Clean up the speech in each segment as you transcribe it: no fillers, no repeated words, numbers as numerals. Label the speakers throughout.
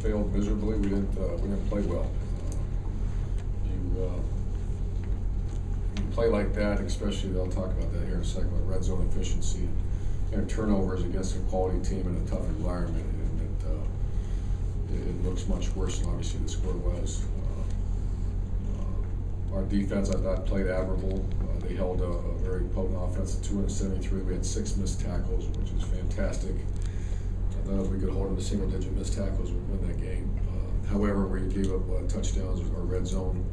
Speaker 1: failed miserably. We didn't play well. You play like that, especially, I'll talk about that here in a second, but red zone efficiency and turnovers against a quality team in a tough environment, and it looks much worse than obviously the score was. Our defense, I thought, played admirable. They held a very potent offense at 273. We had 6 missed tackles, which is fantastic. I thought if we could hold them to single-digit missed tackles, we'd win that game. However, we gave up touchdowns. Our red zone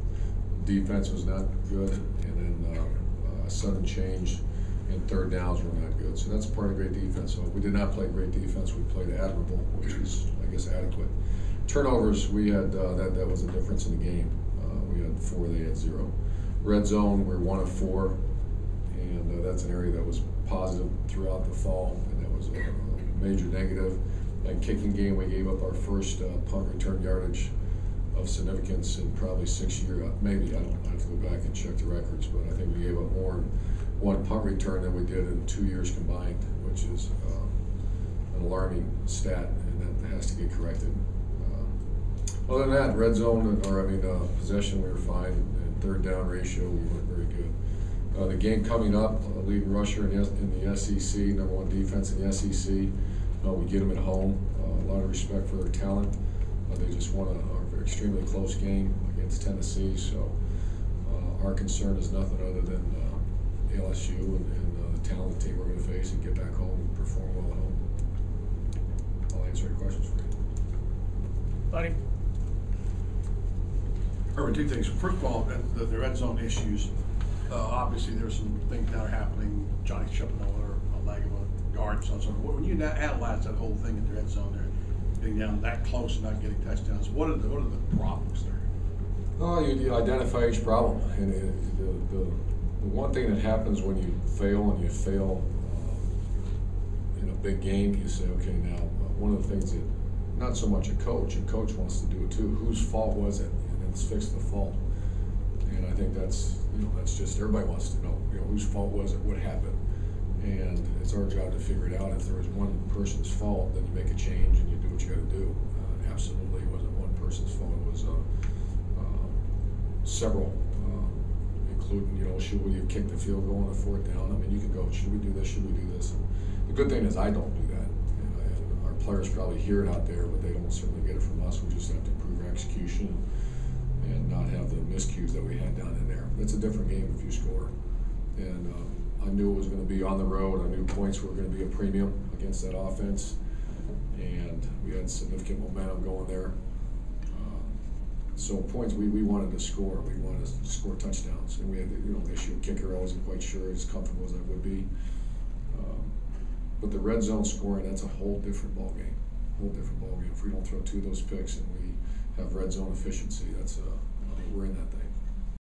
Speaker 1: defense was not good, and then sudden change and third downs were not good. So that's part of great defense. So we did not play great defense. We played admirable, which is, I guess, adequate. Turnovers, we had that was a difference in the game. We had 4, they had 0. Red zone, we're 1 of 4, and that's an area that was positive throughout the fall, and that was a major negative. And kicking game, we gave up our first punt return yardage of significance in probably 6 years. Maybe, I have to go back and check the records, but I think we gave up more in one punt return than we did in 2 years combined, which is an alarming stat, and that has to get corrected. Other than that, red zone, possession, we were fine. And third down ratio, we weren't very good. The game coming up, leading rusher in the SEC, #1 defense in the SEC. We get them at home. A lot of respect for their talent. They just won an extremely close game against Tennessee. So our concern is nothing other than LSU and the talented team we're going to face, and get back home and perform well at home. I'll answer any questions for you.
Speaker 2: Buddy?
Speaker 3: Urban, 2 things. First of all, the red zone issues. Obviously, there's some things that are happening. Johnny tripping over a leg of a guard and so on. So when you analyze that whole thing in the red zone, there, getting down that close and not getting touchdowns, what are the problems there?
Speaker 1: Oh, you identify each problem, and the one thing that happens when you fail in a big game, you say, okay, now one of the things that not so much a coach wants to do it too. Whose fault was it? And let's fix the fault. And I think that's just, everybody wants to know, whose fault was it? What happened? And it's our job to figure it out. If there was one person's fault, then you make a change and you do what you got to do. Absolutely, it wasn't one person's fault. It was several, including, should we have kicked the field goal on the 4th down? I mean, you can go, should we do this? Should we do this? And the good thing is I don't do that. Our players probably hear it out there, but they don't certainly get it from us. We just have to improve our execution and not have the miscues that we had down in there. It's a different game if you score. And I knew it was going to be on the road. I knew points were going to be a premium against that offense. And we had significant momentum going there. So points, we wanted to score. We wanted to score touchdowns. And we had the issue of kicker. I wasn't quite sure as comfortable as I would be. But the red zone scoring, that's a whole different ballgame. If we don't throw 2 of those picks and we have red zone efficiency, we're in that thing.